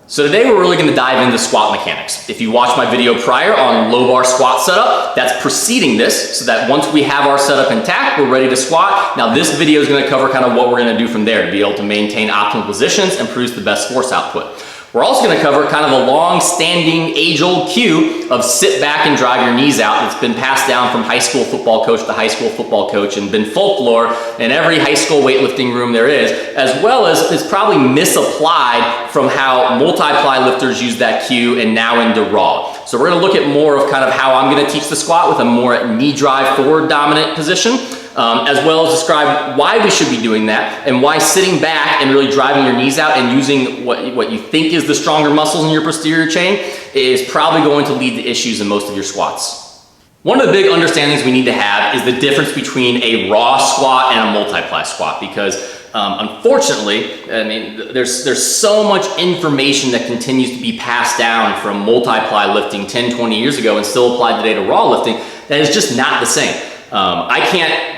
So today we're really going to dive into squat mechanics. If you watched my video prior on low bar squat setup, that's preceding this, so that once we have our setup intact, we're ready to squat. Now this video is going to cover kind of what we're going to do from there to be able to maintain optimal positions and produce the best force output. We're also going to cover kind of the long-standing, age-old cue of sit back and drive your knees out that's been passed down from high school football coach to high school football coach and been folklore in every high school weightlifting room there is, as well as is probably misapplied from how multiply lifters use that cue and now into raw. So we're going to look at more of kind of how I'm going to teach the squat with a more knee drive forward dominant position. As well as describe why we should be doing that and why sitting back and really driving your knees out and using what you think is the stronger muscles in your posterior chain is probably going to lead to issues in most of your squats. One of the big understandings we need to have is the difference between a raw squat and a multiply squat, because unfortunately, I mean, there's so much information that continues to be passed down from multiply lifting 10, 20 years ago and still applied today to raw lifting that is just not the same. I can't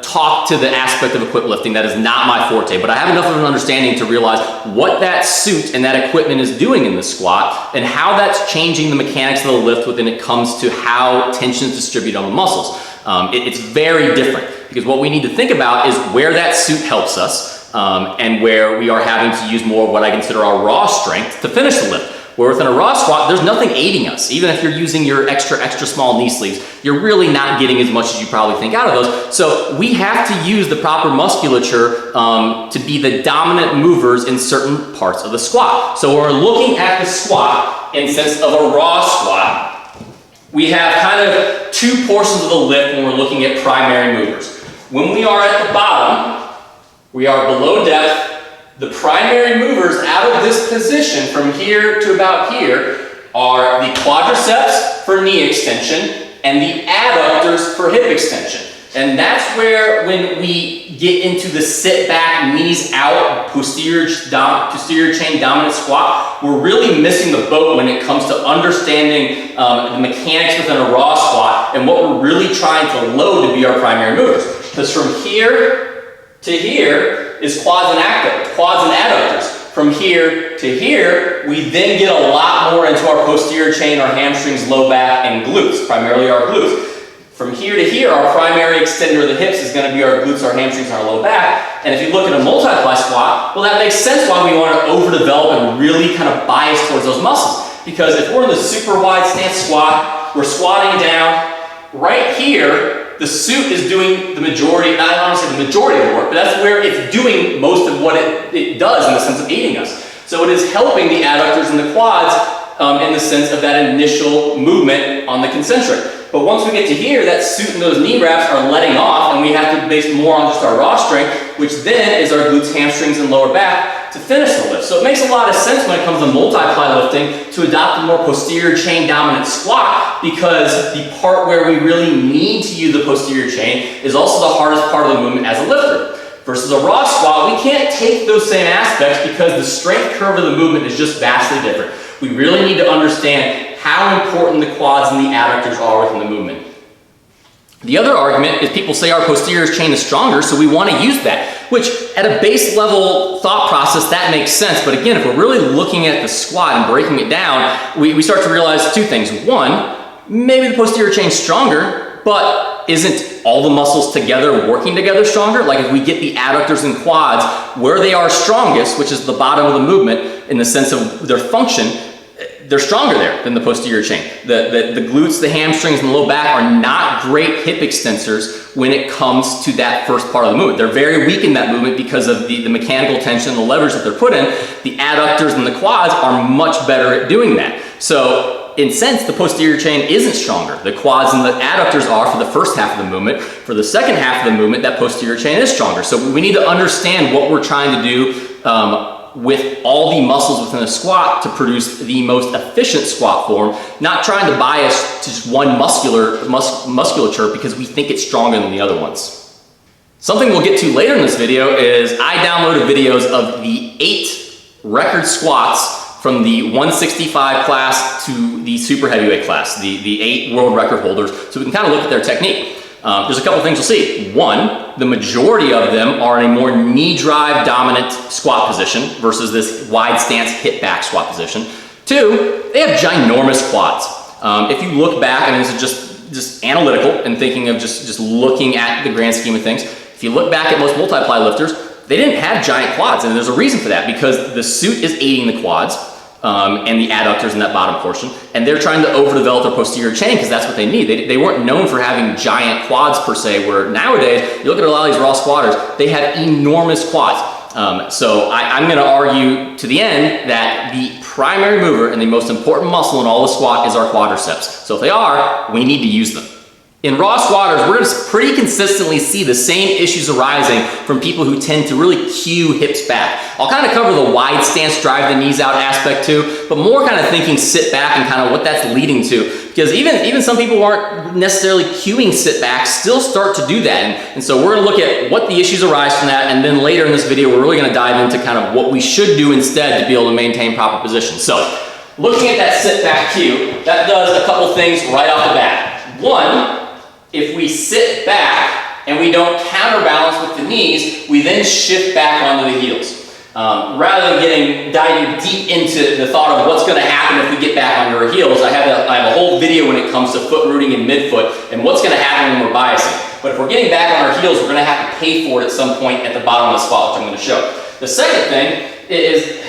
talk to the aspect of equip lifting. That is not my forte, but I have enough of an understanding to realize what that suit and that equipment is doing in the squat and how that's changing the mechanics of the lift when it comes to how tensions distribute on the muscles. It's very different, because what we need to think about is where that suit helps us and where we are having to use more of what I consider our raw strength to finish the lift. Where within a raw squat, there's nothing aiding us. Even if you're using your extra small knee sleeves, you're really not getting as much as you probably think out of those. So we have to use the proper musculature to be the dominant movers in certain parts of the squat. So when we're looking at the squat in sense of a raw squat, we have kind of two portions of the lift when we're looking at primary movers. When we are at the bottom, we are below depth. The primary movers out of this position from here to about here are the quadriceps for knee extension and the adductors for hip extension. And that's where, when we get into the sit back, knees out, posterior chain dominant squat, we're really missing the boat when it comes to understanding the mechanics within a raw squat and what we're really trying to load to be our primary movers. Because from here to here is quads and adductors. From here to here, we then get a lot more into our posterior chain, our hamstrings, low back, and glutes, primarily our glutes. From here to here, our primary extender of the hips is going to be our glutes, our hamstrings, and our low back. And if you look at a multiply squat, well, that makes sense why we want to overdevelop and really kind of bias towards those muscles. Because if we're in the super wide stance squat, we're squatting down right here, the suit is doing the majority, not honestly the majority of the work, but that's where it's doing most of what it does in the sense of aiding us. So it is helping the adductors and the quads in the sense of that initial movement on the concentric. But once we get to here, that suit and those knee wraps are letting off, and we have to base more on just our raw strength, which then is our glutes, hamstrings, and lower back to finish the lift. So it makes a lot of sense when it comes to multiply lifting to adopt a more posterior chain dominant squat, because the part where we really need to use the posterior chain is also the hardest part of the movement as a lifter. Versus a raw squat, we can't take those same aspects because the strength curve of the movement is just vastly different. We really need to understand how important the quads and the adductors are within the movement. The other argument is people say our posterior chain is stronger, so we want to use that, which at a base level thought process, that makes sense. But again, if we're really looking at the squat and breaking it down, we start to realize two things. One, maybe the posterior chain's stronger, but isn't all the muscles together working together stronger? Like if we get the adductors and quads where they are strongest, which is the bottom of the movement in the sense of their function, they're stronger there than the posterior chain. The glutes, the hamstrings, and the low back are not great hip extensors when it comes to that first part of the movement. They're very weak in that movement because of the mechanical tension, the leverage that they're put in. The adductors and the quads are much better at doing that. So in sense, the posterior chain isn't stronger. The quads and the adductors are for the first half of the movement. For the second half of the movement, that posterior chain is stronger. So we need to understand what we're trying to do with all the muscles within a squat to produce the most efficient squat form, not trying to bias to just one musculature because we think it's stronger than the other ones. Something we'll get to later in this video is I downloaded videos of the 8 record squats from the 165 class to the super heavyweight class, the 8 world record holders, so we can kind of look at their technique. There's a couple things you'll see. One, the majority of them are in a more knee drive dominant squat position versus this wide stance hip back squat position. Two, they have ginormous quads. If you look back, and this is just analytical and thinking of just looking at the grand scheme of things, if you look back at most multiply lifters, they didn't have giant quads, and there's a reason for that, because the suit is aiding the quads and the adductors in that bottom portion, and they're trying to overdevelop their posterior chain because that's what they need. They weren't known for having giant quads per se, where nowadays, you look at a lot of these raw squatters, they have enormous quads. So I'm gonna argue to the end that the primary mover and the most important muscle in all the squat is our quadriceps. So if they are, we need to use them. In raw squatters, we're going to pretty consistently see the same issues arising from people who tend to really cue hips back. I'll kind of cover the wide stance, drive the knees out aspect too, but more kind of thinking sit back and kind of what that's leading to. Because even some people who aren't necessarily cueing sit back still start to do that. And so we're going to look at what the issues arise from that, and then later in this video, we're really going to dive into kind of what we should do instead to be able to maintain proper position. So looking at that sit back cue, that does a couple things right off the bat. One, if we sit back and we don't counterbalance with the knees, we then shift back onto the heels. Rather than diving deep into the thought of what's going to happen if we get back onto our heels, I have a whole video when it comes to foot rooting and midfoot and what's going to happen when we're biasing. But if we're getting back on our heels, we're going to have to pay for it at some point at the bottom of the squat, which I'm going to show. The second thing is,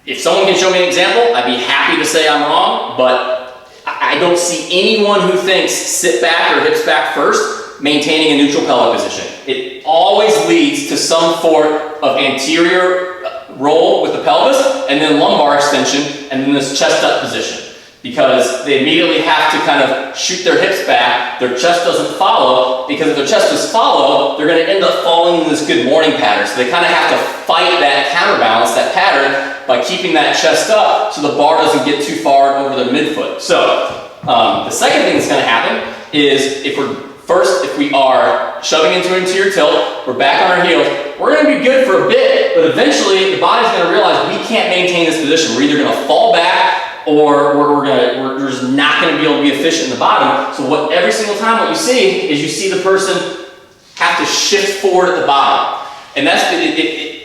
if someone can show me an example, I'd be happy to say I'm wrong, but I don't see anyone who thinks sit back or hips back first maintaining a neutral pelvic position. It always leads to some form of anterior roll with the pelvis and then lumbar extension and then this chest up position, because they immediately have to kind of shoot their hips back. Their chest doesn't follow, because if their chest does follow, they're going to end up falling in this good morning pattern. So they kind of have to fight that counterbalance, that pattern, by keeping that chest up so the bar doesn't get too far over their midfoot. So the second thing that's going to happen is if we are shoving into an anterior tilt, we're back on our heels, we're going to be good for a bit, but eventually the body's going to realize we can't maintain this position. We're either going to fall back or we're just not going to be able to be efficient in the bottom. So every single time what you see is you see the person have to shift forward at the bottom. And that's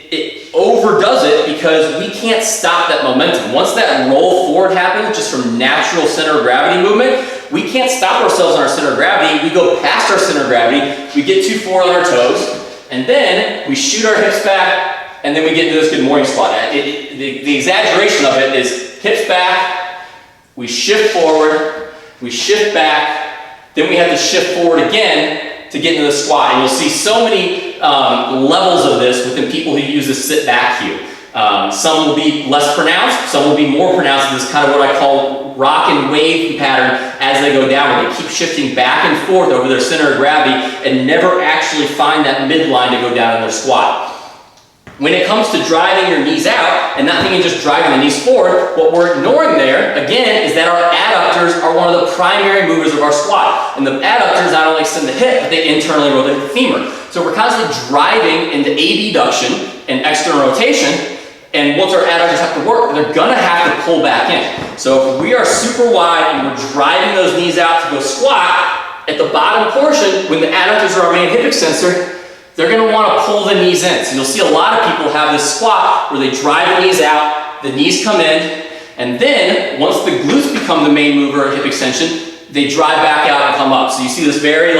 it overdoes it because we can't stop that momentum. Once that roll forward happens just from natural center of gravity movement, we can't stop ourselves on our center of gravity. We go past our center of gravity, we get too forward on our toes, and then we shoot our hips back, and then we get into this good morning squat. The exaggeration of it is hips back, we shift forward, we shift back, then we have to shift forward again to get into the squat. And you'll see so many levels of this within people who use the sit back cue. Some will be less pronounced, some will be more pronounced. This is kind of what I call rock and wave pattern as they go down, where they keep shifting back and forth over their center of gravity and never actually find that midline to go down in their squat. When it comes to driving your knees out and not thinking just driving the knees forward, what we're ignoring there, again, is that our adductors are one of the primary movers of our squat. And the adductors not only extend the hip, but they internally rotate the femur. So we're constantly driving into abduction and external rotation, and once our adductors have to work, they're gonna have to pull back in. So if we are super wide and we're driving those knees out to go squat, at the bottom portion, when the adductors are our main hip extensor, they're going to want to pull the knees in. So you'll see a lot of people have this squat where they drive the knees out, the knees come in, and then once the glutes become the main mover of hip extension, they drive back out and come up. So you see this very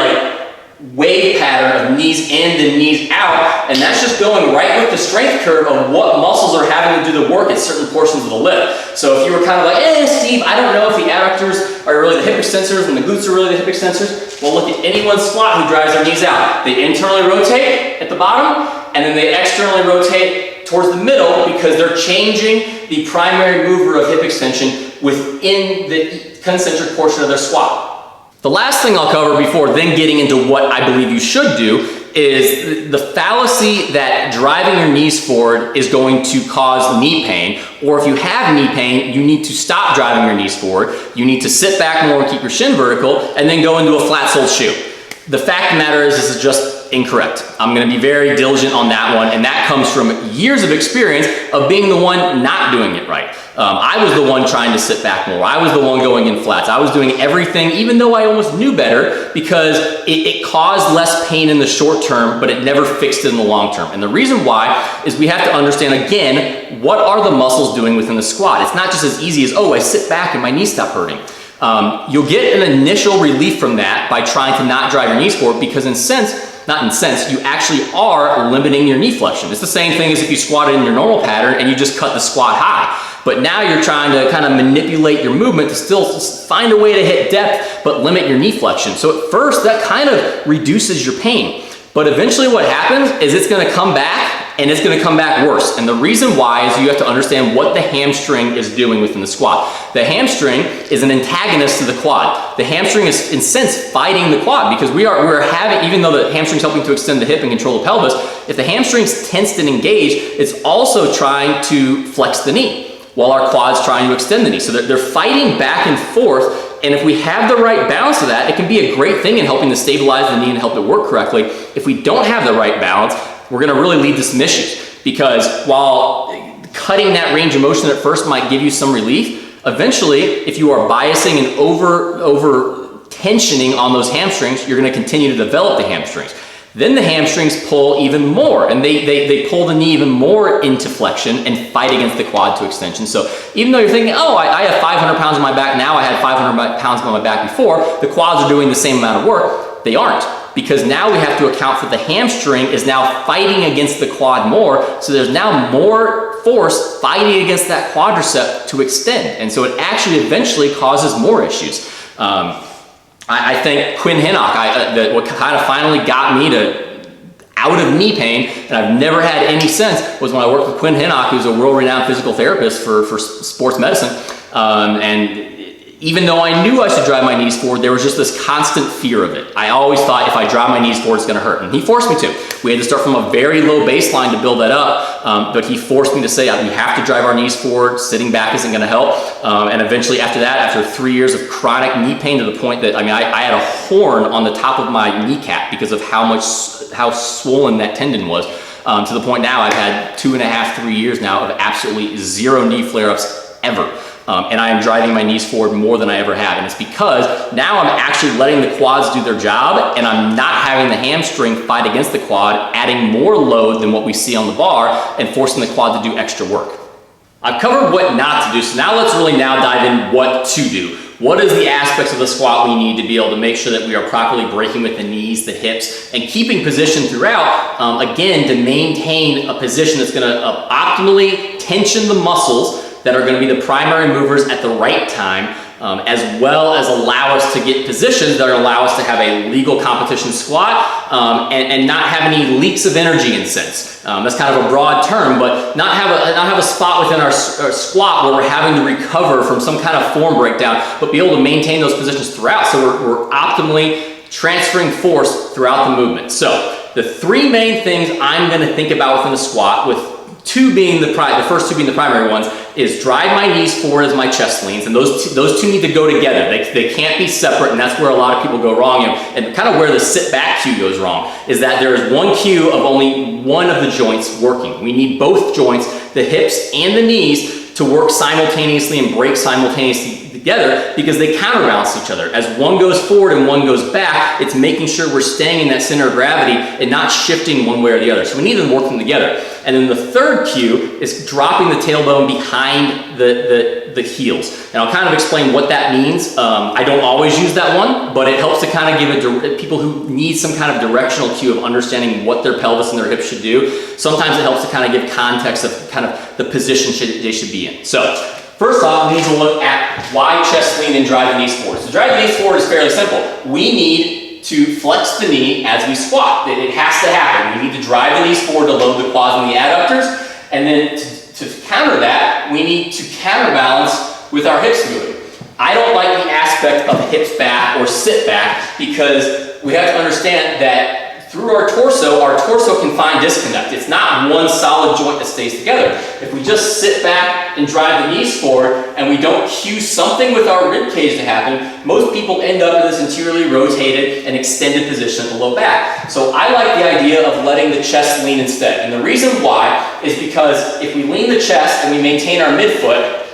wave pattern of knees in and knees out, and that's just going right with the strength curve of what muscles are having to do the work at certain portions of the lift. So if you were kind of like, Steve, I don't know if the adductors are really the hip extensors and the glutes are really the hip extensors. Well, look at anyone squat who drives their knees out. They internally rotate at the bottom, and then they externally rotate towards the middle because they're changing the primary mover of hip extension within the concentric portion of their squat. The last thing I'll cover before then getting into what I believe you should do is the fallacy that driving your knees forward is going to cause knee pain, or if you have knee pain, you need to stop driving your knees forward. You need to sit back more and keep your shin vertical and then go into a flat-soled shoe. The fact of the matter is this is just incorrect. I'm gonna be very diligent on that one, and that comes from years of experience of being the one not doing it right. I was the one trying to sit back more. I was the one going in flats. I was doing everything, even though I almost knew better, because it caused less pain in the short term, but it never fixed it in the long term. And the reason why is we have to understand, again, what are the muscles doing within the squat? It's not just as easy as, oh, I sit back and my knees stop hurting. You'll get an initial relief from that by trying to not drive your knees forward, because you actually are limiting your knee flexion. It's the same thing as if you squatted in your normal pattern and you just cut the squat high. But now you're trying to kind of manipulate your movement to still find a way to hit depth, but limit your knee flexion. So at first that kind of reduces your pain. But eventually what happens is it's gonna come back, and it's gonna come back worse. And the reason why is you have to understand what the hamstring is doing within the squat. The hamstring is an antagonist to the quad. The hamstring is, in a sense, fighting the quad, because we're having, even though the hamstring's helping to extend the hip and control the pelvis, if the hamstring's tensed and engaged, it's also trying to flex the knee, while our quad's trying to extend the knee. So they're fighting back and forth. And if we have the right balance of that, it can be a great thing in helping to stabilize the knee and help it work correctly. If we don't have the right balance, we're gonna really lead to some issues, because while cutting that range of motion at first might give you some relief, eventually, if you are biasing and over tensioning on those hamstrings, you're gonna continue to develop the hamstrings. Then the hamstrings pull even more, and they pull the knee even more into flexion and fight against the quad to extension. So even though you're thinking, oh, I have 500 pounds on my back now, I had 500 pounds on my back before, the quads are doing the same amount of work, they aren't. Because now we have to account for the hamstring is now fighting against the quad more, so there's now more force fighting against that quadricep to extend. And so it actually eventually causes more issues. I think Quinn Hinnock, what kind of finally got me out of knee pain, and I've never had any since, was when I worked with Quinn Hinnock, who's a world-renowned physical therapist for sports medicine. And even though I knew I should drive my knees forward, there was just this constant fear of it. I always thought if I drive my knees forward, it's gonna hurt. And he forced me to. We had to start from a very low baseline to build that up, but he forced me to say, we have to drive our knees forward, sitting back isn't gonna help. And eventually after that, after 3 years of chronic knee pain to the point that, I had a horn on the top of my kneecap because of how swollen that tendon was, to the point now I've had 2.5, 3 years now of absolutely zero knee flare-ups ever. And I am driving my knees forward more than I ever have. And it's because now I'm actually letting the quads do their job, and I'm not having the hamstring fight against the quad, adding more load than what we see on the bar and forcing the quad to do extra work. I've covered what not to do, so now let's really dive in what to do. What is the aspects of the squat we need to be able to make sure that we are properly breaking with the knees, the hips, and keeping position throughout, again, to maintain a position that's gonna optimally tension the muscles that are gonna be the primary movers at the right time, as well as allow us to get positions that allow us to have a legal competition squat and not have any leaks of energy in sense. That's kind of a broad term, but not have a spot within our squat where we're having to recover from some kind of form breakdown, but be able to maintain those positions throughout, so we're optimally transferring force throughout the movement. So the three main things I'm gonna think about within the squat, with the first two being the primary ones, is drive my knees forward as my chest leans, and those two need to go together. They can't be separate, and that's where a lot of people go wrong, and kind of where the sit back cue goes wrong, is that there is one cue of only one of the joints working. We need both joints, the hips and the knees, to work simultaneously and break simultaneously together, because they counterbalance each other. As one goes forward and one goes back, it's making sure we're staying in that center of gravity and not shifting one way or the other. So we need them working together. And then the third cue is dropping the tailbone behind the heels. And I'll kind of explain what that means. I don't always use that one, but it helps to kind of give people who need some kind of directional cue of understanding what their pelvis and their hips should do. Sometimes it helps to kind of give context of kind of the position they should be in. So first off, we need to look at why chest lean and drive the knees forward. So drive the knees forward is fairly simple. We need to flex the knee as we squat. It has to happen. We need to drive the knees forward to load the quads and the adductors, and then to counter that, we need to counterbalance with our hips moving. I don't like the aspect of hips back or sit back, because we have to understand that through our torso can find disconnect. It's not one solid joint that stays together. If we just sit back and drive the knees forward and we don't cue something with our rib cage to happen, most people end up in this interiorly rotated and extended position of the low back. So I like the idea of letting the chest lean instead. And the reason why is because if we lean the chest and we maintain our midfoot,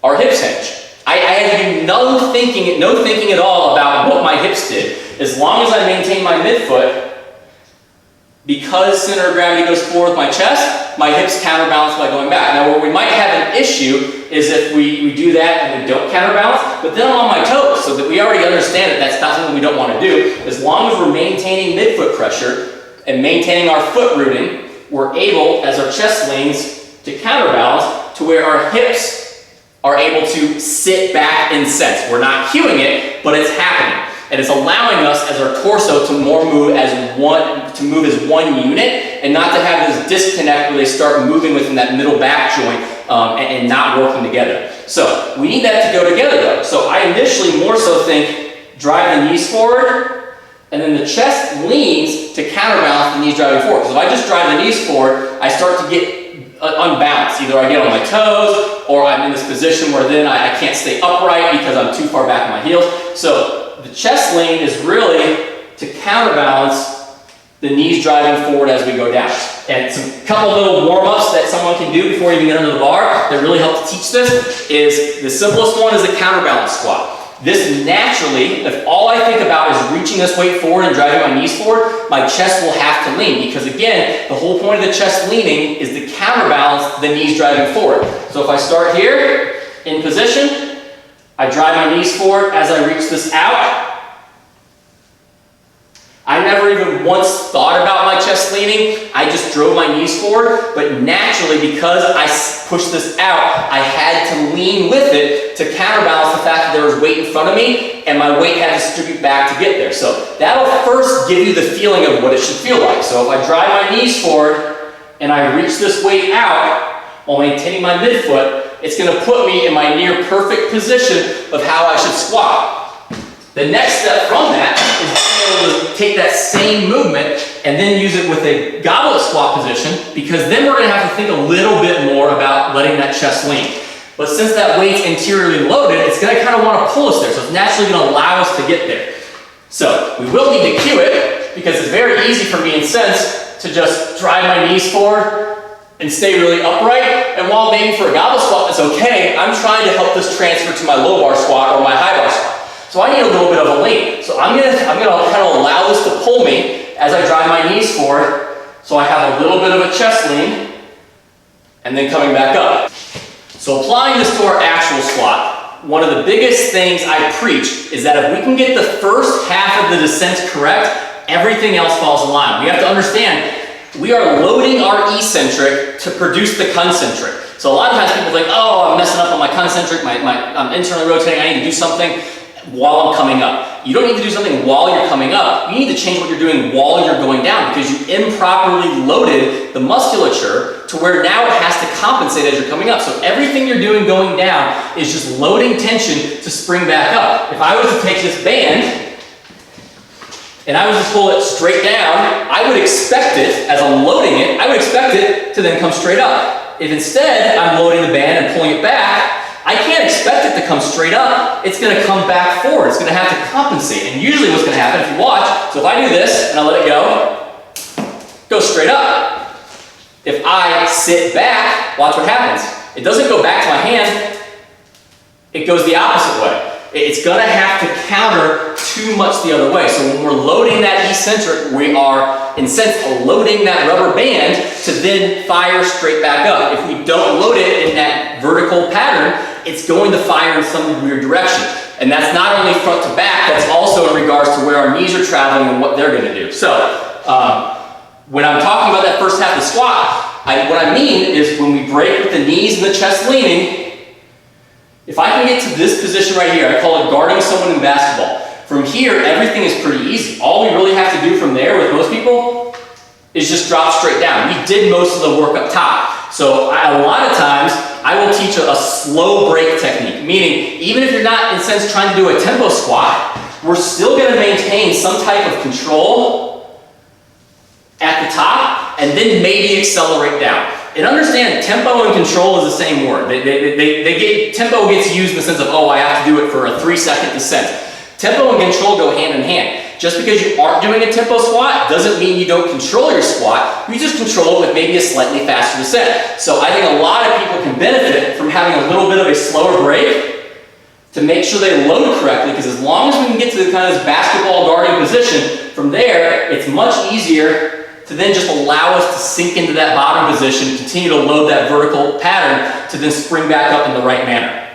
our hips hinge. I had to do no thinking at all about what my hips did. As long as I maintain my midfoot, because center of gravity goes forward with my chest, my hips counterbalance by going back. Now where we might have an issue is if we do that and we don't counterbalance, but then I'm on my toes, so that we already understand that that's not something we don't want to do. As long as we're maintaining midfoot pressure and maintaining our foot rooting, we're able, as our chest leans, to counterbalance to where our hips are able to sit back in sense. We're not cueing it, but it's happening. And it's allowing us as our torso to move as one unit and not to have this disconnect where they start moving within that middle back joint and not working together. So we need that to go together though. So I initially more so think drive the knees forward and then the chest leans to counterbalance the knees driving forward. Because if I just drive the knees forward, I start to get unbalanced. Either I get on my toes or I'm in this position where then I can't stay upright because I'm too far back on my heels. So the chest lean is really to counterbalance the knees driving forward as we go down. And some couple little warm-ups that someone can do before you even get under the bar that really help to teach this is the simplest one is a counterbalance squat. This naturally, if all I think about is reaching this weight forward and driving my knees forward, my chest will have to lean because again, the whole point of the chest leaning is to counterbalance the knees driving forward. So if I start here in position, I drive my knees forward as I reach this out. I never even once thought about my chest leaning. I just drove my knees forward, but naturally because I pushed this out, I had to lean with it to counterbalance the fact that there was weight in front of me and my weight had to distribute back to get there. So that'll first give you the feeling of what it should feel like. So if I drive my knees forward and I reach this weight out while maintaining my midfoot, it's going to put me in my near perfect position of how I should squat. The next step from that is being able to take that same movement and then use it with a goblet squat position, because then we're going to have to think a little bit more about letting that chest lean. But since that weight's interiorly loaded, it's going to kind of want to pull us there. So it's naturally going to allow us to get there. So we will need to cue it because it's very easy for me in sense to just drive my knees forward and stay really upright. And while I'm aiming for a goblet squat, that's okay. I'm trying to help this transfer to my low bar squat or my high bar squat. So I need a little bit of a lean. So I'm gonna kind of allow this to pull me as I drive my knees forward. So I have a little bit of a chest lean and then coming back up. So applying this to our actual squat, one of the biggest things I preach is that if we can get the first half of the descent correct, everything else falls in line. We have to understand, we are loading our eccentric to produce the concentric. So a lot of times people think, oh, I'm messing up on my concentric, I'm internally rotating, I need to do something while I'm coming up. You don't need to do something while you're coming up. You need to change what you're doing while you're going down because you improperly loaded the musculature to where now it has to compensate as you're coming up. So everything you're doing going down is just loading tension to spring back up. If I was to take this band and I was to pull it straight down, I would expect it, as I'm loading it, I would expect it to then come straight up. If instead I'm loading the band and pulling it back, I can't expect it to come straight up. It's going to come back forward. It's going to have to compensate. And usually what's going to happen if you watch, so if I do this and I let it go straight up. If I sit back, watch what happens. It doesn't go back to my hand. It goes the opposite way. It's going to have to counter too much the other way. So when we're loading that eccentric, we are, in a sense, loading that rubber band to then fire straight back up. If we don't load it in that vertical pattern, it's going to fire in some weird direction. And that's not only front to back, that's also in regards to where our knees are traveling and what they're going to do. So when I'm talking about that first half of the squat, what I mean is when we break with the knees and the chest leaning, if I can get to this position right here, I call it guarding someone in basketball. From here, everything is pretty easy. All we really have to do from there with most people is just drop straight down. We did most of the work up top. So a lot of times, I will teach a slow break technique, meaning even if you're not, in a sense, trying to do a tempo squat, we're still going to maintain some type of control at the top and then maybe accelerate down. And understand, tempo and control is the same word. Tempo gets used in the sense of, oh, I have to do it for a 3-second descent. Tempo and control go hand in hand. Just because you aren't doing a tempo squat doesn't mean you don't control your squat. You just control it with maybe a slightly faster descent. So I think a lot of people can benefit from having a little bit of a slower break to make sure they load correctly, because as long as we can get to the kind of this basketball guarding position, from there, it's much easier to then just allow us to sink into that bottom position, continue to load that vertical pattern to then spring back up in the right manner.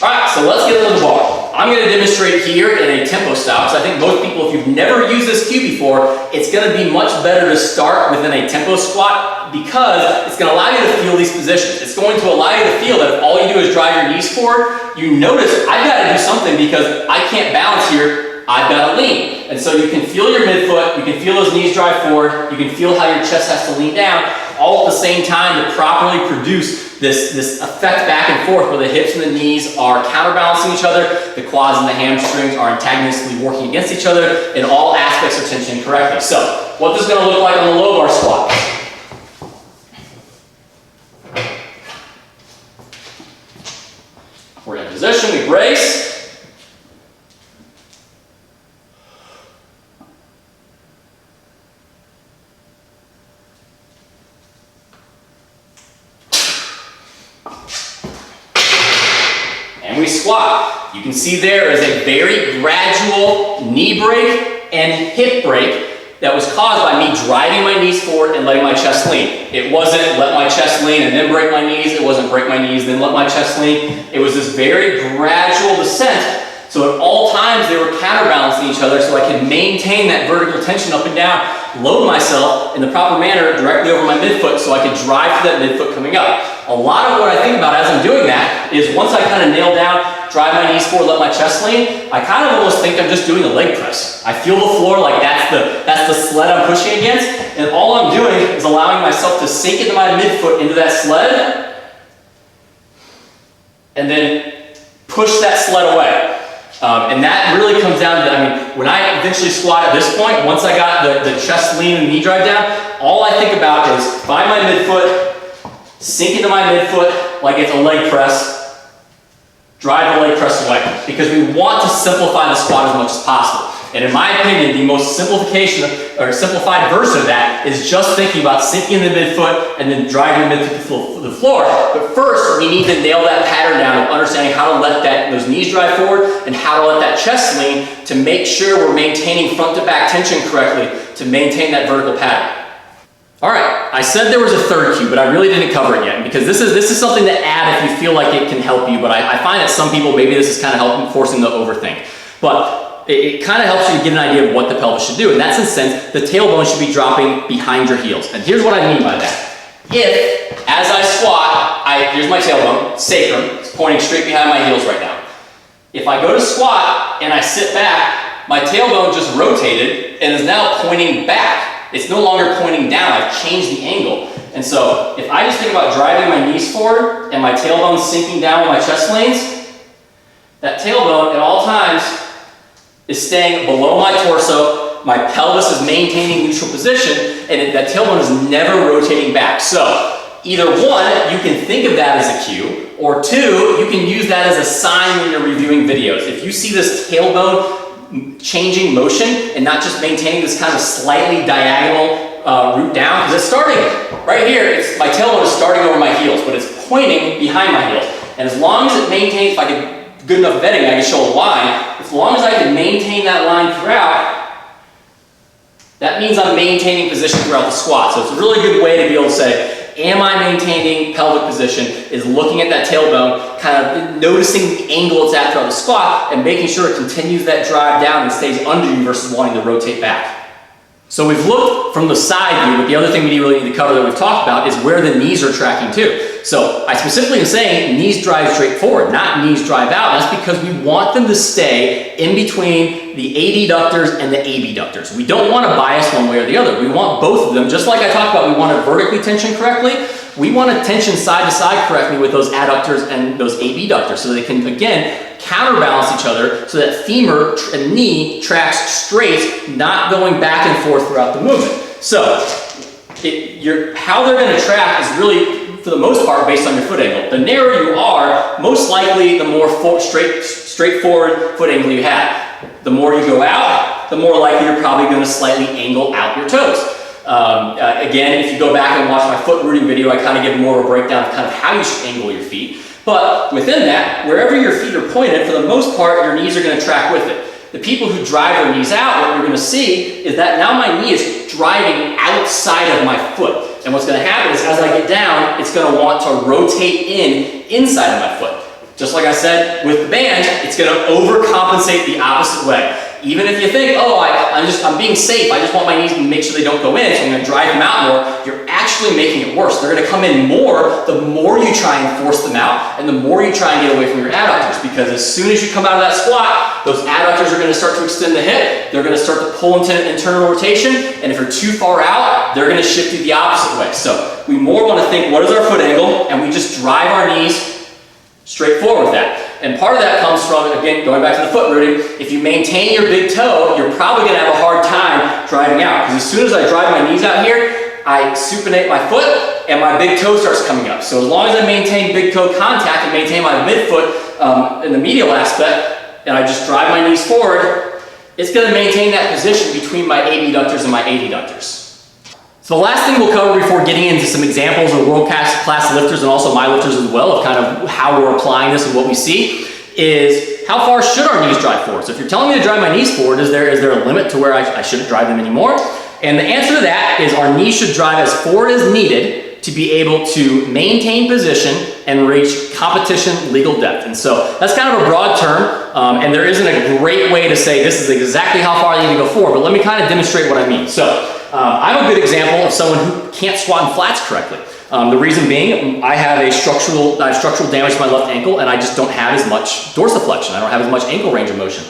All right, so let's get into the bar. I'm going to demonstrate here in a tempo style, because I think most people, if you've never used this cue before, it's going to be much better to start within a tempo squat, because it's going to allow you to feel these positions. It's going to allow you to feel that if all you do is drive your knees forward, you notice, I've got to do something because I can't balance here, I've got to lean. And so you can feel your midfoot, you can feel those knees drive forward, you can feel how your chest has to lean down, all at the same time to properly produce this effect back and forth where the hips and the knees are counterbalancing each other, the quads and the hamstrings are antagonistically working against each other, and all aspects are tensioning correctly. So, what this is going to look like on the low bar squat. We're in position, we brace. And we squat. You can see there is a very gradual knee break and hip break that was caused by me driving my knees forward and letting my chest lean. It wasn't let my chest lean and then break my knees. It wasn't break my knees, then let my chest lean. It was this very gradual descent. So at all times they were counterbalancing each other so I could maintain that vertical tension up and down, load myself in the proper manner directly over my midfoot so I could drive to that midfoot coming up. A lot of what I think about as I'm doing that is once I kind of nail down, drive my knees forward, let my chest lean, I kind of almost think I'm just doing a leg press. I feel the floor like that's the sled I'm pushing against, and all I'm doing is allowing myself to sink into my midfoot into that sled and then push that sled away. And that really comes down to, I mean, when I eventually squat at this point, once I got the chest lean and knee drive down, all I think about is find my midfoot, sink into my midfoot like it's a leg press, drive the leg press away, because we want to simplify the squat as much as possible. And in my opinion, the most simplification or simplified version of that is just thinking about sinking in the midfoot and then driving the midfoot to the floor. But first, we need to nail that pattern down of understanding how to let those knees drive forward and how to let that chest lean to make sure we're maintaining front to back tension correctly to maintain that vertical pattern. All right, I said there was a third cue, but I really didn't cover it yet, because this is something to add if you feel like it can help you, but I find that some people, maybe this is kind of helping, forcing them to overthink. But it kind of helps you get an idea of what the pelvis should do. In that sense, the tailbone should be dropping behind your heels. And here's what I mean by that. If, as I squat, here's my tailbone, sacrum, it's pointing straight behind my heels right now. If I go to squat and I sit back, my tailbone just rotated and is now pointing back. It's no longer pointing down, I've changed the angle. And so if I just think about driving my knees forward and my tailbone sinking down with my chest leans, that tailbone at all times is staying below my torso, my pelvis is maintaining neutral position, and that tailbone is never rotating back. So either one, you can think of that as a cue, or two, you can use that as a sign when you're reviewing videos. If you see this tailbone changing motion and not just maintaining this kind of slightly diagonal root down, because it's starting right here, my tailbone is starting over my heels, but it's pointing behind my heels. And as long as it maintains, if I get good enough bedding, I can show a line. As long as I can maintain that line throughout, that means I'm maintaining position throughout the squat. So it's a really good way to be able to say, am I maintaining pelvic position, is looking at that tailbone, kind of noticing the angle it's at throughout the squat, and making sure it continues that drive down and stays under you versus wanting to rotate back. So we've looked from the side view, but the other thing we really need to cover that we've talked about is where the knees are tracking to. So I specifically am saying knees drive straight forward, not knees drive out. That's because we want them to stay in between the adductors and the abductors. We don't want to bias one way or the other. We want both of them. Just like I talked about, we want to vertically tension correctly. We want to tension side to side correctly with those adductors and those abductors so they can, again, counterbalance each other so that femur and knee tracks straight, not going back and forth throughout the movement. So how they're going to track is really, for the most part, based on your foot angle. The narrower you are, most likely the more straightforward foot angle you have. The more you go out, the more likely you're probably going to slightly angle out your toes. Again, if you go back and watch my foot rooting video, I kind of give more of a breakdown of kind of how you should angle your feet. But within that, wherever your feet are pointed, for the most part, your knees are going to track with it. The people who drive their knees out, what you're going to see is that now my knee is driving outside of my foot. And what's going to happen is as I get down, it's going to want to rotate inside of my foot. Just like I said with the band, it's going to overcompensate the opposite way. Even if you think, oh, I'm being safe, I just want my knees to make sure they don't go in, so I'm going to drive them out more, you're actually making it worse. They're going to come in more the more you try and force them out, and the more you try and get away from your adductors, because as soon as you come out of that squat, those adductors are going to start to extend the hip, they're going to start to pull into internal rotation, and if you're too far out, they're going to shift you the opposite way. So we more want to think, what is our foot angle, and we just drive our knees straight forward with that. And part of that comes from, again, going back to the foot rooting, if you maintain your big toe, you're probably going to have a hard time driving out. Because as soon as I drive my knees out here, I supinate my foot and my big toe starts coming up. So as long as I maintain big toe contact and maintain my midfoot in the medial aspect, and I just drive my knees forward, it's going to maintain that position between my abductors and my adductors. So the last thing we'll cover before getting into some examples of world-class lifters and also my lifters as well of kind of how we're applying this and what we see is how far should our knees drive forward? So if you're telling me to drive my knees forward, is there a limit to where I shouldn't drive them anymore? And the answer to that is our knees should drive as forward as needed to be able to maintain position and reach competition legal depth. And so that's kind of a broad term, and there isn't a great way to say this is exactly how far I need to go forward, but let me kind of demonstrate what I mean. So I'm a good example of someone who can't squat in flats correctly. The reason being, I have structural damage to my left ankle, and I just don't have as much dorsiflexion. I don't have as much ankle range of motion.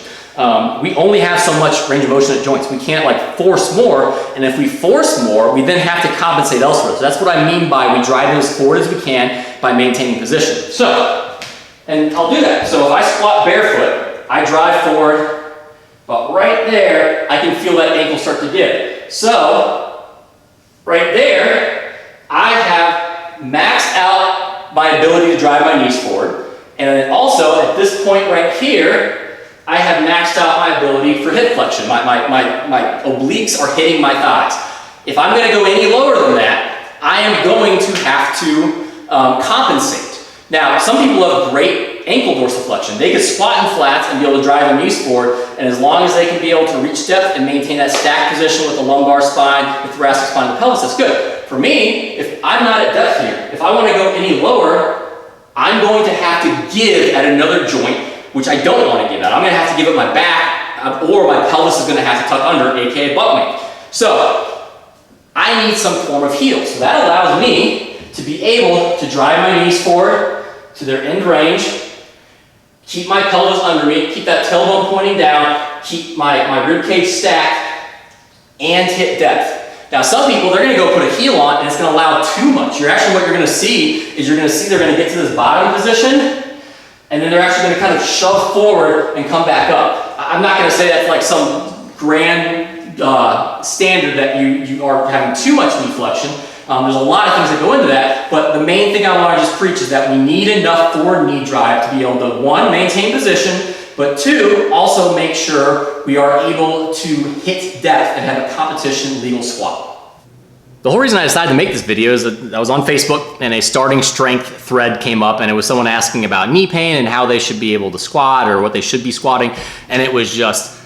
We only have so much range of motion at joints. We can't like force more, and if we force more, we then have to compensate elsewhere. So that's what I mean by we drive as forward as we can by maintaining position. So, and I'll do that. So if I squat barefoot, I drive forward, but right there, I can feel that ankle start to give. So, right there, I have maxed out my ability to drive my knees forward. And then also, at this point right here, I have maxed out my ability for hip flexion. My obliques are hitting my thighs. If I'm going to go any lower than that, I am going to have to compensate. Now, some people have great ankle dorsiflexion. They could squat in flats and be able to drive their knees forward, and as long as they can be able to reach depth and maintain that stacked position with the lumbar spine, the thoracic spine, and the pelvis, that's good. For me, if I'm not at depth here, if I want to go any lower, I'm going to have to give at another joint, which I don't want to give at. I'm going to have to give at my back, or my pelvis is going to have to tuck under, aka butt wink. So, I need some form of heel. So that allows me to be able to drive my knees forward to their end range, keep my pelvis under me, keep that tailbone pointing down, keep my rib cage stacked, and hit depth. Now some people, they're going to go put a heel on and it's going to allow too much. What you're going to see is they're going to get to this bottom position and then they're actually going to kind of shove forward and come back up. I'm not going to say that's like some grand standard that you are having too much knee flexion. There's a lot of things that go into that, but the main thing I want to just preach is that we need enough forward knee drive to be able to, one, maintain position, but two, also make sure we are able to hit depth and have a competition legal squat. The whole reason I decided to make this video is that I was on Facebook and a starting strength thread came up and it was someone asking about knee pain and how they should be able to squat or what they should be squatting, and it was just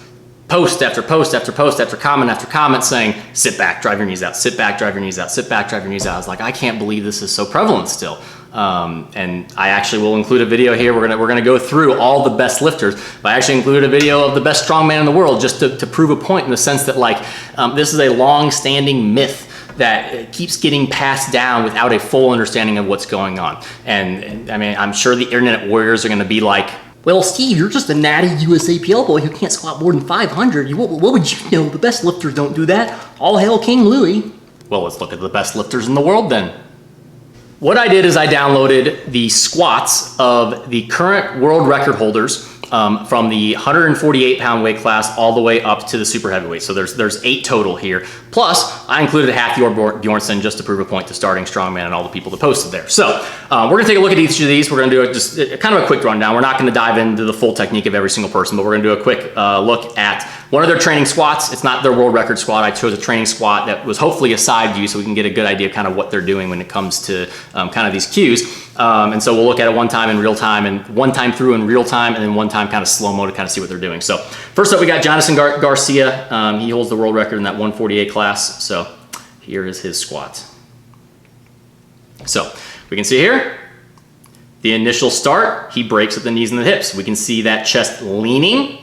post after post after post after comment saying, sit back, drive your knees out, sit back, drive your knees out, sit back, drive your knees out. I was like, I can't believe this is so prevalent still. And I actually will include a video here. We're gonna go through all the best lifters, but I actually included a video of the best strongman in the world just to prove a point in the sense that like, this is a long-standing myth that keeps getting passed down without a full understanding of what's going on. And I mean, I'm sure the internet warriors are gonna be like, well, Steve, you're just a natty USAPL boy who can't squat more than 500. What would you know? The best lifters don't do that. All hail King Louie. Well, let's look at the best lifters in the world then. What I did is I downloaded the squats of the current world record holders from the 148-pound weight class all the way up to the super heavyweight. So there's 8 total here. Plus, I included a half Bjornsson just to prove a point to Starting Strongman and all the people that posted there. So we're gonna take a look at each of these. We're gonna do just kind of a quick rundown. We're not gonna dive into the full technique of every single person, but we're gonna do a quick look at one of their training squats. It's not their world record squat. I chose a training squat that was hopefully a side view so we can get a good idea of kind of what they're doing when it comes to kind of these cues. And so we'll look at it one time in real time and one time through in real time and then one time kind of slow-mo to kind of see what they're doing. So first up, we got Jonathan Garcia. He holds the world record in that 148 class. So here is his squat. So we can see here, the initial start, he breaks at the knees and the hips. We can see that chest leaning,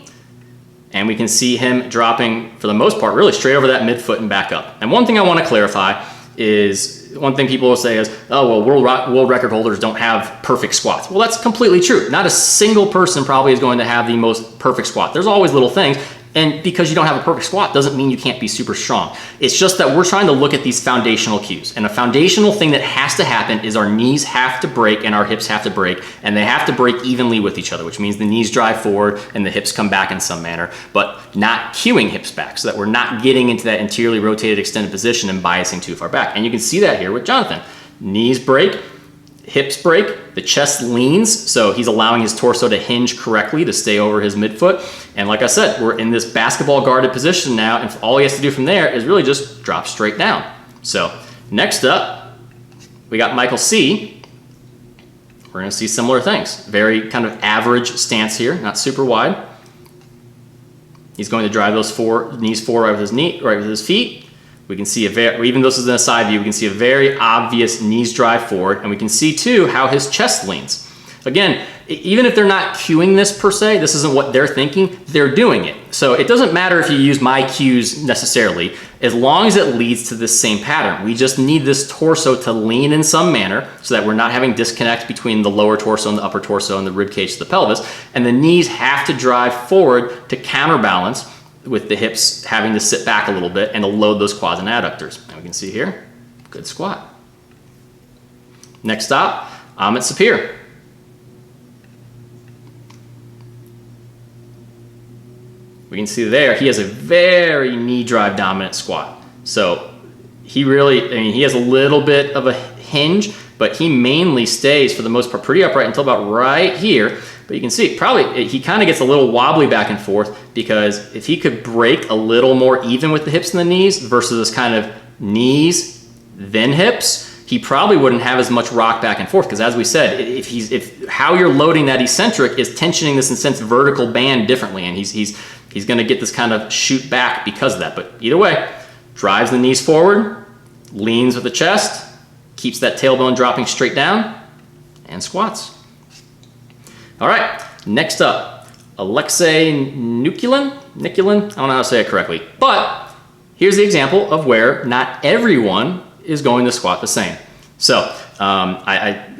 and we can see him dropping, for the most part, really straight over that midfoot and back up. And one thing I want to clarify is, one thing people will say is, oh, well, world record holders don't have perfect squats. Well, that's completely true. Not a single person probably is going to have the most perfect squat. There's always little things. And because you don't have a perfect squat doesn't mean you can't be super strong. It's just that we're trying to look at these foundational cues. And a foundational thing that has to happen is our knees have to break and our hips have to break, and they have to break evenly with each other, which means the knees drive forward and the hips come back in some manner, but not cueing hips back so that we're not getting into that anteriorly rotated extended position and biasing too far back. And you can see that here with Jonathan. Knees break, hips break, the chest leans, so he's allowing his torso to hinge correctly to stay over his midfoot. And like I said, we're in this basketball guarded position now, and all he has to do from there is really just drop straight down. So next up, we got Michael C. We're gonna see similar things. Very kind of average stance here, not super wide. He's going to drive those knees forward right with his feet. We can see even though this is in a side view, we can see a very obvious knees drive forward, and we can see too how his chest leans. Again, even if they're not cueing this per se, this isn't what they're thinking, they're doing it. So it doesn't matter if you use my cues necessarily, as long as it leads to this same pattern. We just need this torso to lean in some manner so that we're not having disconnect between the lower torso and the upper torso and the rib cage to the pelvis, and the knees have to drive forward to counterbalance with the hips having to sit back a little bit and to load those quads and adductors. And we can see here, good squat. Next stop, Amit Sapir. We can see there, he has a very knee drive dominant squat. So he has a little bit of a hinge, but he mainly stays for the most part pretty upright until about right here. But you can see probably he kind of gets a little wobbly back and forth, because if he could break a little more even with the hips and the knees versus this kind of knees then hips, he probably wouldn't have as much rock back and forth. Because as we said, if how you're loading that eccentric is tensioning this in sense vertical band differently, and he's going to get this kind of shoot back because of that. But either way, drives the knees forward, leans with the chest, keeps that tailbone dropping straight down, and squats. All right, next up, Alexei Nikulin. I don't know how to say it correctly, but here's the example of where not everyone is going to squat the same. So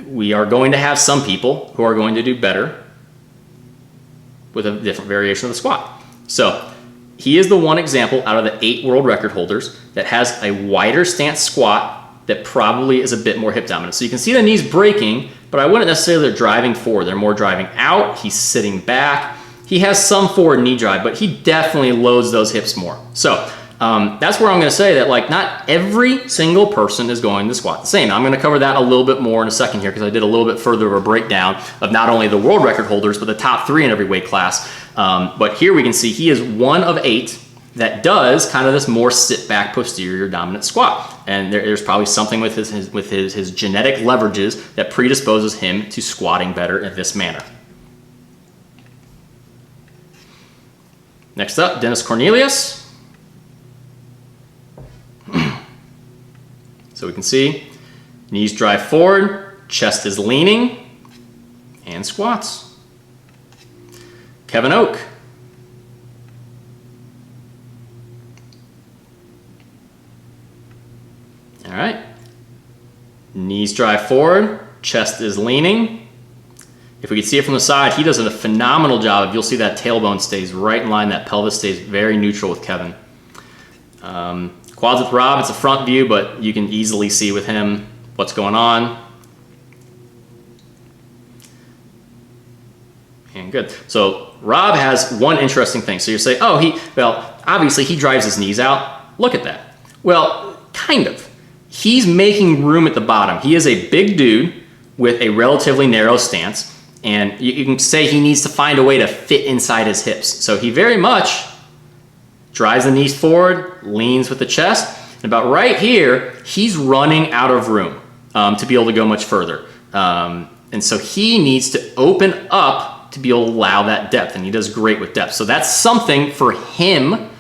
we are going to have some people who are going to do better with a different variation of the squat. So he is the one example out of the 8 world record holders that has a wider stance squat that probably is a bit more hip dominant. So you can see the knees breaking, but I wouldn't necessarily they're driving forward. They're more driving out. He's sitting back. He has some forward knee drive, but he definitely loads those hips more. So that's where I'm going to say that like not every single person is going to squat the same. I'm going to cover that a little bit more in a second here, because I did a little bit further of a breakdown of not only the world record holders, but the top 3 in every weight class. But here we can see he is one of 8 that does kind of this more sit back posterior dominant squat. And there's probably something with his genetic leverages that predisposes him to squatting better in this manner. Next up, Dennis Cornelius. So we can see knees drive forward, chest is leaning, and squats. Kevin Oak. All right. Knees drive forward, chest is leaning. If we could see it from the side, he does a phenomenal job. You'll see that tailbone stays right in line, that pelvis stays very neutral with Kevin. Quads with Rob, it's a front view, but you can easily see with him what's going on. and good. So Rob has one interesting thing. So you say, oh, well, obviously he drives his knees out. Look at that. Well, kind of. He's making room at the bottom. He is a big dude with a relatively narrow stance, and you can say he needs to find a way to fit inside his hips. So he very much drives the knees forward, leans with the chest, and about right here, he's running out of room to be able to go much further. And so he needs to open up to be able to allow that depth, and he does great with depth. So that's something for him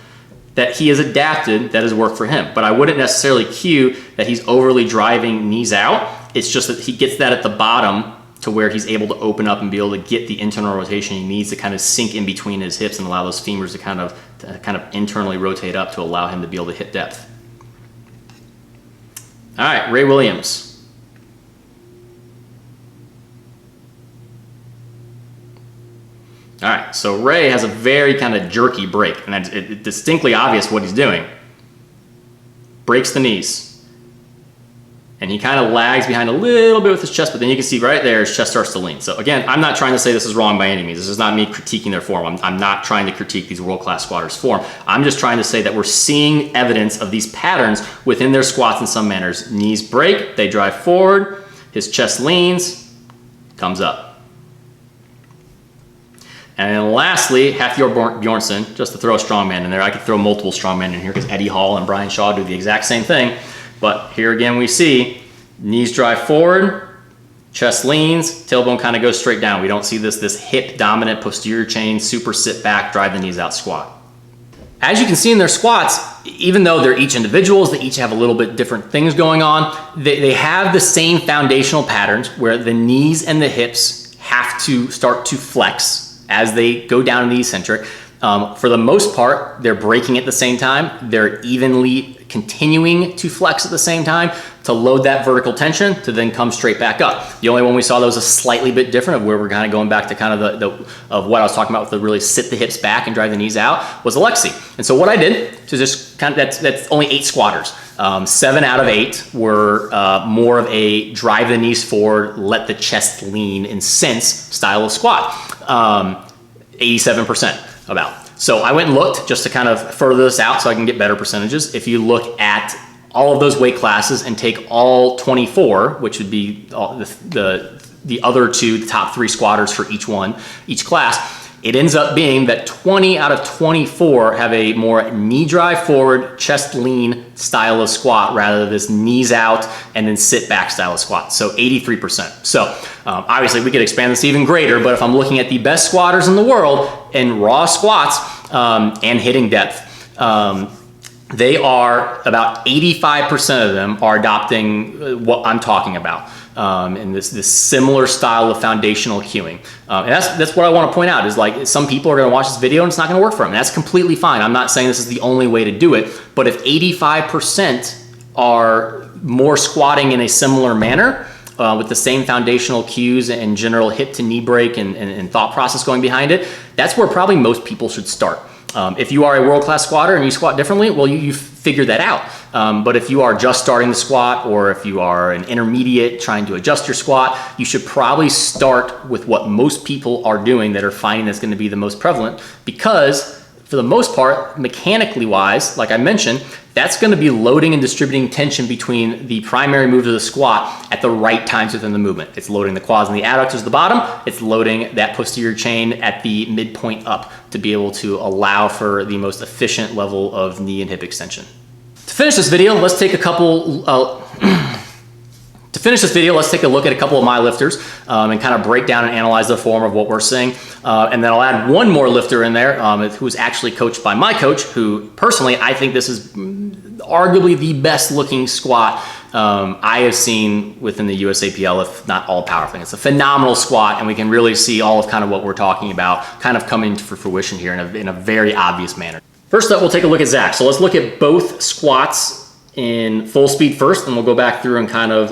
that he has adapted that has worked for him. But I wouldn't necessarily cue that he's overly driving knees out. It's just that he gets that at the bottom to where he's able to open up and be able to get the internal rotation he needs to kind of sink in between his hips and allow those femurs to kind of internally rotate up to allow him to be able to hit depth. All right, Ray Williams. All right, so Ray has a very kind of jerky break, and it's distinctly obvious what he's doing. Breaks the knees. And he kind of lags behind a little bit with his chest, but then you can see right there his chest starts to lean. So again, I'm not trying to say this is wrong by any means. This is not me critiquing their form. I'm not trying to critique these world-class squatters' form. I'm just trying to say that we're seeing evidence of these patterns within their squats in some manners. Knees break, they drive forward, his chest leans, comes up. And then lastly, Hafthor Bjornsson, just to throw a strongman in there. I could throw multiple strongmen in here because Eddie Hall and Brian Shaw do the exact same thing. But here again we see knees drive forward, chest leans, tailbone kind of goes straight down. We don't see this hip dominant posterior chain, super sit back, drive the knees out squat. As you can see in their squats, even though they're each individuals, they each have a little bit different things going on, they have the same foundational patterns where the knees and the hips have to start to flex as they go down in the eccentric. For the most part, they're breaking at the same time. They're evenly continuing to flex at the same time to load that vertical tension to then come straight back up. The only one we saw that was a slightly bit different of where we're kind of going back to kind of of what I was talking about with the really sit the hips back and drive the knees out was Alexi. And so what I did to just kind of, that's only 8 squatters. 7 out of 8 were more of a drive the knees forward, let the chest lean in sense style of squat. 87% about. So I went and looked just to kind of further this out so I can get better percentages. If you look at all of those weight classes and take all 24, which would be the other 2, the top 3 squatters for each class, it ends up being that 20 out of 24 have a more knee drive forward, chest lean style of squat rather than this knees out and then sit back style of squat. So 83%. So obviously we could expand this even greater, but if I'm looking at the best squatters in the world in raw squats and hitting depth, they are about 85% of them are adopting what I'm talking about. And this similar style of foundational cueing. And that's what I want to point out is like some people are going to watch this video and it's not going to work for them. And that's completely fine. I'm not saying this is the only way to do it, but if 85% are more squatting in a similar manner with the same foundational cues and general hip to knee break and thought process going behind it, that's where probably most people should start. If you are a world-class squatter and you squat differently, well, you figure that out. But if you are just starting to squat or if you are an intermediate trying to adjust your squat, you should probably start with what most people are doing that are finding that's going to be the most prevalent because for the most part, mechanically wise, like I mentioned, that's going to be loading and distributing tension between the primary move of the squat at the right times within the movement. It's loading the quads and the adductors at the bottom. It's loading that posterior chain at the midpoint up to be able to allow for the most efficient level of knee and hip extension. To finish this video, let's take a couple let's take a look at a couple of my lifters and kind of break down and analyze the form of what we're seeing. And then I'll add one more lifter in there who's actually coached by my coach, who personally, I think this is arguably the best looking squat I have seen within the USAPL, if not all powerlifting. It's a phenomenal squat, and we can really see all of kind of what we're talking about kind of coming to fruition here in a very obvious manner. First up, we'll take a look at Zach. So let's look at both squats in full speed first, and we'll go back through and kind of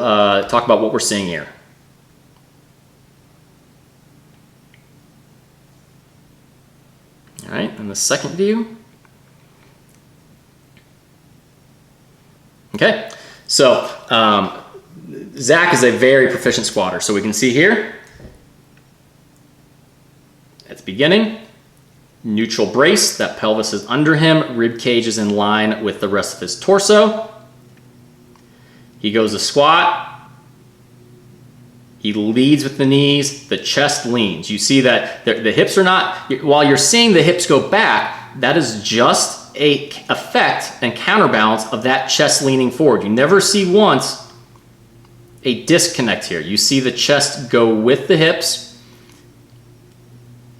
talk about what we're seeing here. All right, and the second view. Okay, so Zach is a very proficient squatter. So we can see here, At the beginning, neutral brace, that pelvis is under him, rib cage is in line with the rest of his torso. He goes to squat. He leads with the knees, the chest leans. You see that the hips are not, while you're seeing the hips go back, that is just a effect and counterbalance of that chest leaning forward. You never see once a disconnect here. You see the chest go with the hips,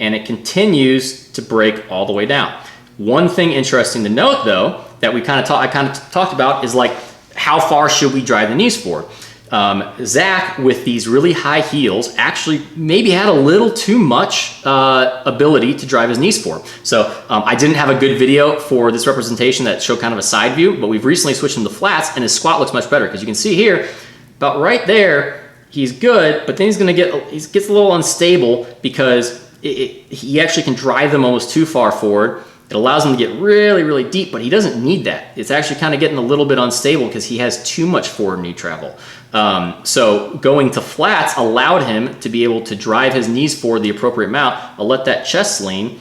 and it continues to break all the way down. One thing interesting to note, though, that I kind of talked about is like, how far should we drive the knees forward? Zach, with these really high heels, actually maybe had a little too much ability to drive his knees forward. So I didn't have a good video for this representation that showed kind of a side view, but we've recently switched him to flats, and his squat looks much better, because you can see here, about right there, he's good, but then he gets a little unstable because he actually can drive them almost too far forward. It allows him to get really, really deep, but he doesn't need that. It's actually kind of getting a little bit unstable because he has too much forward knee travel. So going to flats allowed him to be able to drive his knees forward the appropriate amount, let that chest lean,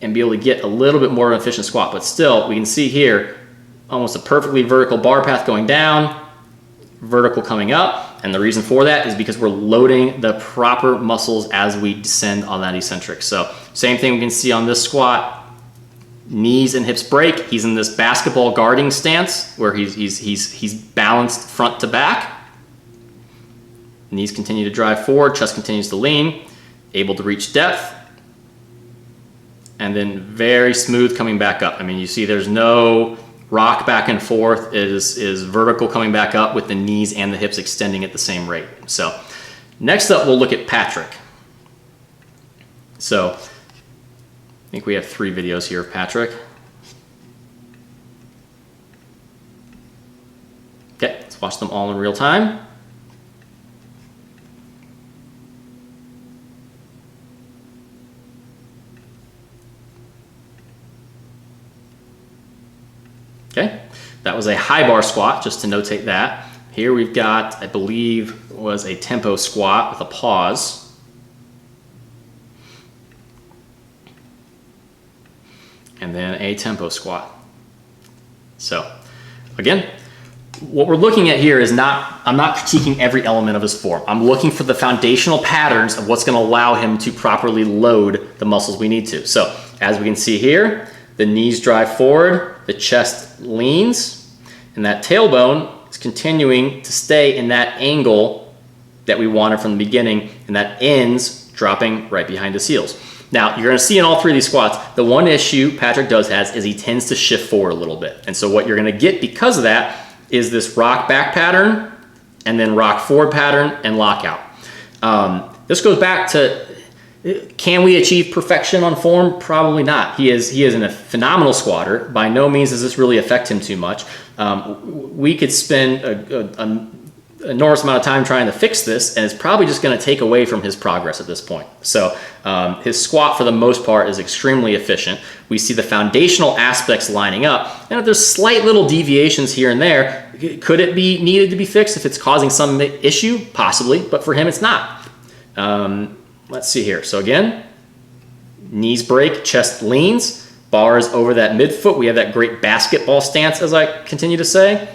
and be able to get a little bit more of an efficient squat. But still, we can see here, almost a perfectly vertical bar path going down, vertical coming up. And the reason for that is because we're loading the proper muscles as we descend on that eccentric. So same thing we can see on this squat. Knees and hips break. He's in this basketball guarding stance where he's balanced front to back. Knees continue to drive forward, chest continues to lean, able to reach depth, and then very smooth coming back up. I mean, you see there's no rock back and forth. It is vertical coming back up with the knees and the hips extending at the same rate. So next up, we'll look at Patrick. So I think we have 3 videos here of Patrick. Okay, let's watch them all in real time. Okay, that was a high bar squat, just to notate that. Here we've got, I believe, was a tempo squat with a pause. And then a tempo squat. So again, what we're looking at here is I'm not critiquing every element of his form. I'm looking for the foundational patterns of what's going to allow him to properly load the muscles we need to. So as we can see here, the knees drive forward, the chest leans, and that tailbone is continuing to stay in that angle that we wanted from the beginning, and that ends dropping right behind his heels. Now, you're going to see in all 3 of these squats, the one issue Patrick has is he tends to shift forward a little bit. And so what you're going to get because of that is this rock back pattern, and then rock forward pattern, and lockout. This goes back to, can we achieve perfection on form? Probably not. He is a phenomenal squatter. By no means does this really affect him too much. We could spend an enormous amount of time trying to fix this, and it's probably just going to take away from his progress at this point. So his squat, for the most part, is extremely efficient. We see the foundational aspects lining up, and if there's slight little deviations here and there, could it be needed to be fixed if it's causing some issue? Possibly, but for him, it's not. Let's see here. So again, knees break, chest leans, bars over that midfoot. We have that great basketball stance, as I continue to say.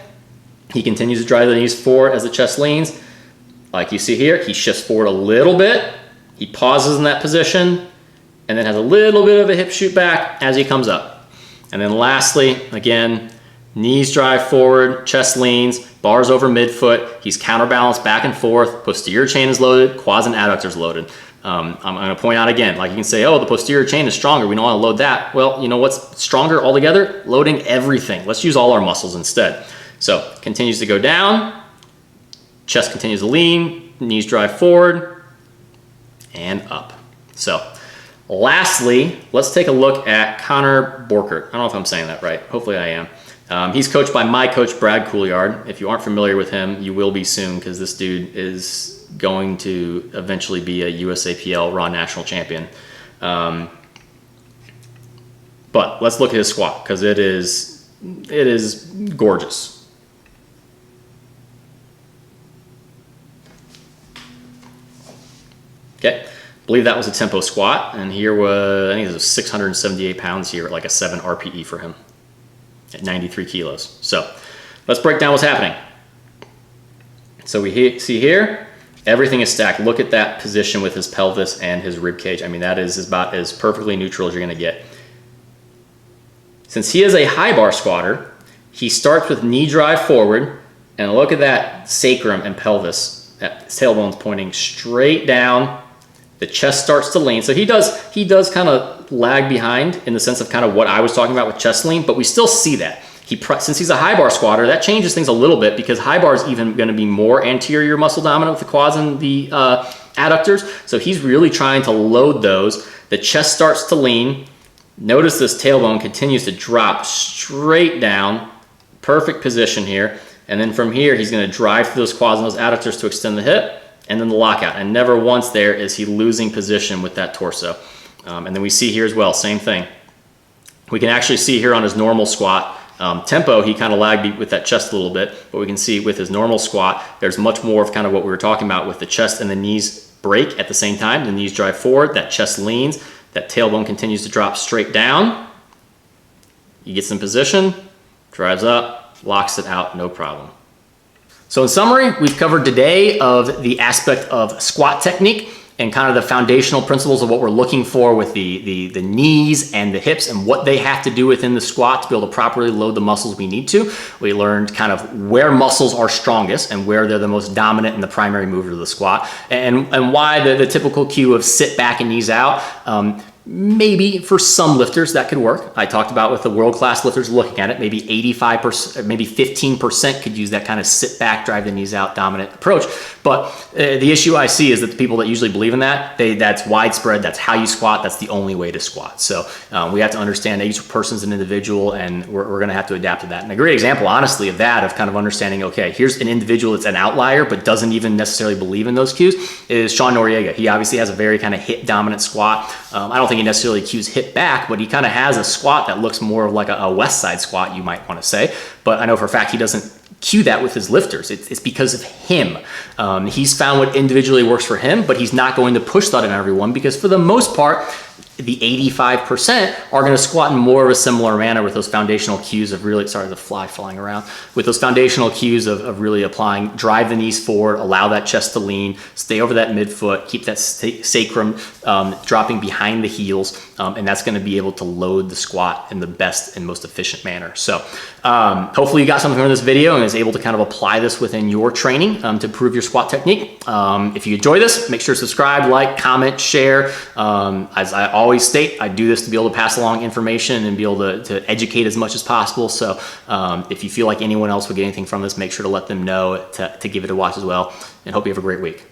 He continues to drive the knees forward as the chest leans. Like you see here, he shifts forward a little bit. He pauses in that position, and then has a little bit of a hip shoot back as he comes up. And then lastly, again, knees drive forward, chest leans, bars over midfoot. He's counterbalanced back and forth. Posterior chain is loaded, quads and adductors loaded. I'm going to point out again, like you can say, oh, the posterior chain is stronger. We don't want to load that. Well, you know what's stronger altogether? Loading everything. Let's use all our muscles instead. So continues to go down, chest continues to lean, knees drive forward, and up. So lastly, let's take a look at Connor Borkert. I don't know if I'm saying that right. Hopefully I am. He's coached by my coach, Brad Couliard. If you aren't familiar with him, you will be soon, because this dude is going to eventually be a USAPL Raw National Champion. But let's look at his squat, because it is gorgeous. Okay, believe that was a tempo squat. And here was, I think it was 678 pounds here at like a 7 RPE for him at 93 kilos. So let's break down what's happening. So we see here, everything is stacked. Look at that position with his pelvis and his rib cage. I mean, that is about as perfectly neutral as you're gonna get. Since he is a high bar squatter, he starts with knee drive forward, and look at that sacrum and pelvis. That tailbone's pointing straight down. The chest starts to lean. So he does kind of lag behind in the sense of kind of what I was talking about with chest lean, but we still see that. Since he's a high bar squatter, that changes things a little bit because high bar is even going to be more anterior muscle dominant with the quads and the adductors. So he's really trying to load those. The chest starts to lean. Notice this tailbone continues to drop straight down. Perfect position here. And then from here, he's going to drive through those quads and those adductors to extend the hip, and then the lockout. And never once there is he losing position with that torso. And then we see here as well, same thing. We can actually see here on his normal squat, tempo, he kind of lagged with that chest a little bit, but we can see with his normal squat, there's much more of kind of what we were talking about with the chest and the knees break at the same time. The knees drive forward, that chest leans, that tailbone continues to drop straight down. He gets in position, drives up, locks it out, no problem. So in summary, we've covered today of the aspect of squat technique and kind of the foundational principles of what we're looking for with the knees and the hips and what they have to do within the squat to be able to properly load the muscles we need to. We learned kind of where muscles are strongest and where they're the most dominant in the primary movement of the squat, and why the typical cue of sit back and knees out. Maybe for some lifters that could work. I talked about with the world-class lifters looking at it, maybe 85%, maybe 15% could use that kind of sit back, drive the knees out dominant approach. But the issue I see is that the people that usually believe in that, that's widespread, that's how you squat, that's the only way to squat. So we have to understand each person's an individual, and we're gonna have to adapt to that. And a great example, honestly, of that, of kind of understanding, okay, here's an individual that's an outlier, but doesn't even necessarily believe in those cues, is Sean Noriega. He obviously has a very kind of hip dominant squat. I don't think he necessarily cues hip back, but he kind of has a squat that looks more like a west side squat, you might want to say. But I know for a fact he doesn't cue that with his lifters. It's because of him. He's found what individually works for him, but he's not going to push that on everyone because for the most part, the 85% are going to squat in more of a similar manner with those foundational cues of really, sorry, the fly flying around, with those foundational cues of really applying, drive the knees forward, allow that chest to lean, stay over that midfoot, keep that sacrum dropping behind the heels, and that's going to be able to load the squat in the best and most efficient manner. So hopefully you got something from this video and is able to kind of apply this within your training to improve your squat technique. If you enjoy this, make sure to subscribe, like, comment, share. As I always state, I do this to be able to pass along information and be able to educate as much as possible. So if you feel like anyone else would get anything from this, make sure to let them know to give it a watch as well, and hope you have a great week.